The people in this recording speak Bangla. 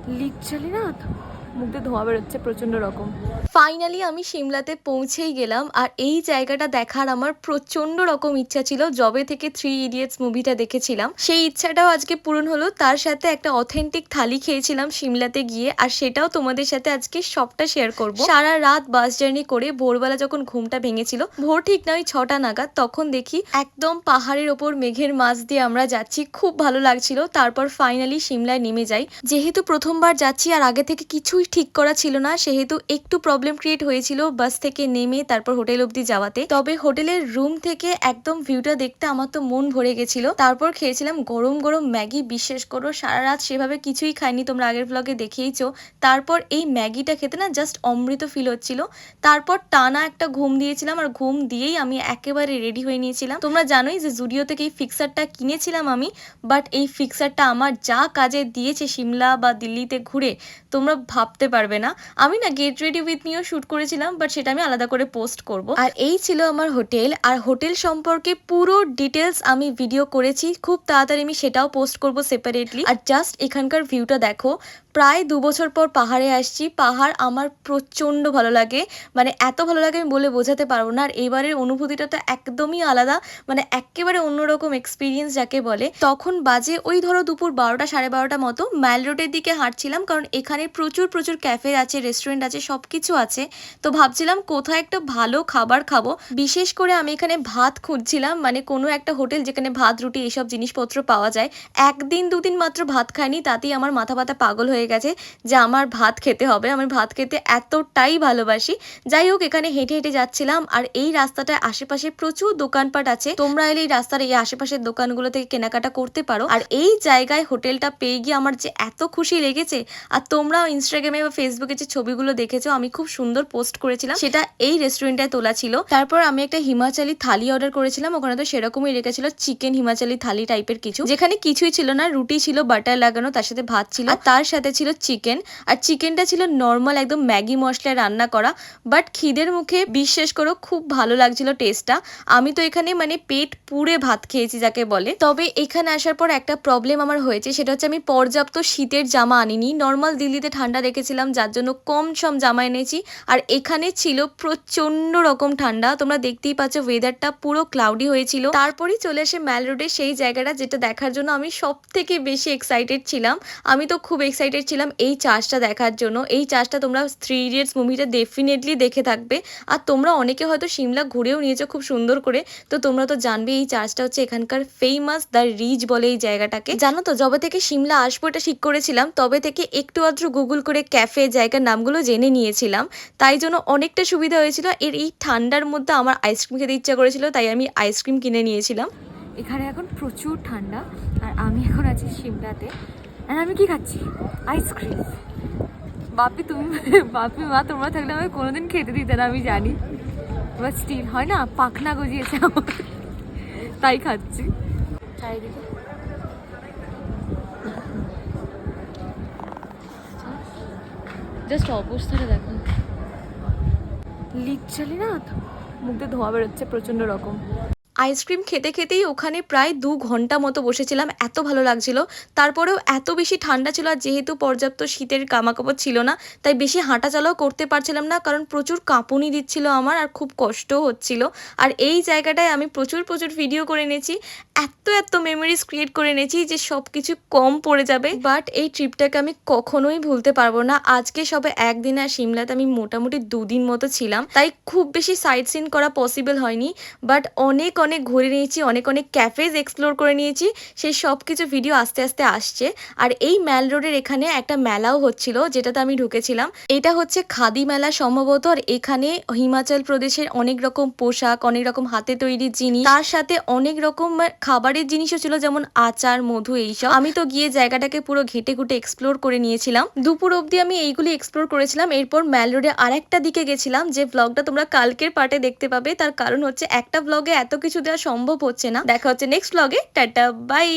লিটারালি না মুখ দিয়ে ধোঁয়া বেরোচ্ছে প্রচন্ড রকম। ফাইনালি আমি সিমলাতে পৌঁছেই গেলাম, আর এই জায়গাটা দেখার আমার প্রচন্ড রকম ইচ্ছা ছিল। জবে থেকে 3 ইডিয়টস মুভিটা দেখেছিলাম, সেই ইচ্ছাটাও আজকে পূরণ হলো। তার সাথে একটা অথেন্টিক থালি খেয়েছিলাম সিমলাতে গিয়ে, আর সেটাও তোমাদের সাথে আজকে সবটা শেয়ার করব। সারা রাত বাস জার্নি করে ভোরবেলা যখন ঘুমটা ভেঙেছিল, ভোর ঠিক নয় 6টা নাগাদ, তখন দেখি একদম পাহাড়ের ওপর মেঘের মাঝ দিয়ে আমরা যাচ্ছি, খুব ভালো লাগছিল। তারপর ফাইনালি সিমলায় নেমে যাই। যেহেতু প্রথমবার যাচ্ছি আর আগে থেকে কিছুই ঠিক করা ছিল না, সেহেতু একটু প্রবলেম ক্রিয়েট হয়েছিল বাস থেকে নেমে তারপর হোটেল অবধি যাওয়াতে। তবে হোটেলের রুম থেকে একদম ভিউটা দেখতে আমার তো মন ভরে গেছিল। তারপর খেয়েছিলাম গরম গরম ম্যাগি। বিশ্বাস করো সারা রাত সেভাবে কিছুই খাইনি, তোমরা আগের ব্লগে দেখিয়েছো। তারপর এই ম্যাগিটা খেতে না জাস্ট অমৃত ফিল হচ্ছিল। তারপর টানা একটা ঘুম দিয়েছিলাম, আর ঘুম দিয়েই আমি একেবারে রেডি হয়ে নিয়েছিলাম। তোমরা জানোই যে জুডিও থেকে এই ফিক্সারটা কিনেছিলাম আমি, বাট এই ফিক্সারটা আমার যা কাজে দিয়েছে সিমলা বা দিল্লিতে ঘুরে তোমরা ভাবতে পারবে না। আমি না গেট রেডি উইথ মিও শুট করেছিলাম, বাট সেটা আমি আলাদা করে পোস্ট করব। আর এই ছিল আমার হোটেল, আর হোটেল সম্পর্কে পুরো ডিটেলস আমি ভিডিও করেছি, খুব তাড়াতাড়ি আমি সেটাও পোস্ট করব সেপারেটলি। আর জাস্ট এখানকার ভিউটা দেখো। প্রায় 2 বছর পর পাহাড়ে আসছি। পাহাড় আমার প্রচণ্ড ভালো লাগে, মানে এত ভালো লাগে আমি বলে বোঝাতে পারবো না। আর এবারের অনুভূতিটা তো একদমই আলাদা, মানে একেবারে অন্যরকম এক্সপিরিয়েন্স যাকে বলে। তখন বাজে ওই ধরো দুপুর 12টা 12:30 মতো। ম্যাল রোডের দিকে হাঁটছিলাম, কারণ এখানে প্রচুর প্রচুর ক্যাফে আছে, রেস্টুরেন্ট আছে, সব কিছু আছে। তো ভাবছিলাম কোথায় একটা ভালো খাবার খাবো। বিশেষ করে আমি এখানে ভাত খুঁজছিলাম, মানে কোনো একটা হোটেল যেখানে ভাত রুটি এসব জিনিসপত্র পাওয়া যায়। 1 দিন 2 দিন মাত্র ভাত খাইনি, তাতেই আমার মাথা ব্যথা পাগল হয়ে গেছে যে আমার ভাত খেতে হবে। আমি ভাত খেতে এতটাই ভালোবাসি। যাই হোক, এখানে হেঁটে হেঁটে যাচ্ছিলাম, আর এই রাস্তাটায় আশেপাশে প্রচুর দোকানপাট আছে। তোমরা এলে এই রাস্তার এই আশেপাশের দোকানগুলো থেকে কেনাকাটা করতে পারো। আর এই জায়গায় হোটেলটা পেয়ে গিয়ে আমার যে এত খুশি লেগেছে। আর তোমরাও ইনস্টাগ্রামে বা ফেসবুকে যে ছবিগুলো দেখেছো আমি খুব সুন্দর পোস্ট করেছিলাম, সেটা এই রেস্টুরেন্টটায় তোলা ছিল। তারপর আমি একটা হিমাচলি থালি অর্ডার করেছিলাম। ওখানে তো সেরকমই রেখেছিল চিকেন হিমাচলি থালি টাইপের কিছু, যেখানে কিছুই ছিল না। রুটি ছিল বাটার লাগানো, তার সাথে ভাত ছিল, আর তার সাথে ছিল চিকেন। আর চিকেনটা ছিল নর্মাল একদম ম্যাগি মশলায় রান্না করা, বাট খিদের মুখে বিশ্বাস করো খুব ভালো লাগছিল টেস্টটা। আমি তো এখানে মানে পেট পুড়ে ভাত খেয়েছি যাকে বলে। তবে এখানে আসার পর একটা প্রবলেম আমার হয়েছে, সেটা হচ্ছে আমি পর্যাপ্ত শীতের জামা আনিনি। নর্মাল দিল্লিতে ঠান্ডা দেখেছিলাম, যার জন্য কম সম জামা এনেছি। আর এখানে ছিল প্রচন্ড রকম ঠান্ডা। তোমরা দেখতেই পাচ্ছ ওয়েদারটা পুরো ক্লাউডি হয়েছিল। তারপরেই চলে আসে ম্যাল রোডে সেই জায়গাটা যেটা দেখার জন্য আমি সব থেকে বেশি এক্সাইটেড ছিলাম। আমি তো খুব এক্সাইটেড ছিলাম এই চার্চটা দেখার জন্য। এই চার্চটা তোমরা 3 ইডিয়টস মুভিটা ডেফিনেটলি দেখে থাকবে। আর তোমরা অনেকে হয়তো সিমলা ঘুরেও নিয়েছো খুব সুন্দর করে, তো তোমরা তো জানবে এই চার্চটা হচ্ছে এখানকার ফেমাস দ্য রিজ বলে এই জায়গাটাকে। জানো তো যবে থেকে সিমলা আসবো এটা ঠিক করেছিলাম, তবে থেকে একটু আধটু গুগল করে ক্যাফে জায়গার নামগুলো জেনে নিয়েছিলাম। তাই জন্য অনেকটা সুবিধা হয়েছিল। এর এই ঠান্ডার মধ্যে আমার আইসক্রিম খেতে ইচ্ছা করেছিল, তাই আমি আইসক্রিম কিনে নিয়েছিলাম। এখানে এখন প্রচুর ঠান্ডা, আর আমি এখন আছি সিমলাতে। আর আমি কি খাচ্ছি? আইসক্রিম। বাপি মা তোমরা থাকলে আমাকে কোনোদিন খেতে দিতে না আমি জানি, বাট স্টিল হয় না, পাখনা গজিয়েছে আমার, তাই খাচ্ছি। চারিদিকে জাস্ট অবস্থাটা দেখো। লিটারালি না মুখ দিয়ে ধোঁয়া বেরোচ্ছে প্রচন্ড রকম। আইসক্রিম খেতে খেতেই ওখানে প্রায় 2 ঘন্টা মতো বসেছিলাম, এত ভালো লাগছিল। তারপরেও এত বেশি ঠান্ডা ছিল, আর যেহেতু পর্যাপ্ত শীতের জামাকাপড় ছিল না, তাই বেশি হাঁটাচলাও করতে পারছিলাম না, কারণ প্রচুর কাঁপুনি দিচ্ছিল আমার, আর খুব কষ্টও হচ্ছিল। আর এই জায়গাটায় আমি প্রচুর প্রচুর ভিডিও করে নিয়েছি, এত মেমোরিজ ক্রিয়েট করে নিয়েছি যে সব কিছু কম পড়ে যাবে। বাট এই ট্রিপটাকে আমি কখনোই ভুলতে পারবো না। আজকে সবে একদিন, আর সিমলাতে আমি মোটামুটি 2 দিন মতো ছিলাম, তাই খুব বেশি সাইট সিন করা পসিবল হয়নি। বাট অনেক ঘুরে নিয়েছি, অনেক ক্যাফেজ এক্সপ্লোর করে নিয়েছি। সেই সব কিছু ভিডিও আস্তে আস্তে আসছে। আর এই ম্যাল রোডের এখানে একটা মেলাও হচ্ছিল, যেটাতে আমি ঢুকেছিলাম। এটা হচ্ছে খাদি মেলা সম্ভবত। আর এখানে হিমাচল প্রদেশের অনেক রকম পোশাক, অনেক রকম হাতে তৈরি জিনিস, তার সাথে অনেক রকম খাবারের জিনিসও ছিল, যেমন আচার, মধু, এইসব। আমি তো গিয়ে জায়গাটাকে পুরো ঘেটে ঘুটে এক্সপ্লোর করে নিয়েছিলাম। দুপুর অবধি আমি এইগুলি এক্সপ্লোর করেছিলাম। এরপর ম্যাল রোডে আরেকটা দিকে গেছিলাম, যে ব্লগটা তোমরা কালকের পার্টে দেখতে পাবে। তার কারণ হচ্ছে একটা ব্লগে এত কিছু দেওয়া সম্ভব হচ্ছে না। দেখা হচ্ছে নেক্সট ব্লগে। Tata, by.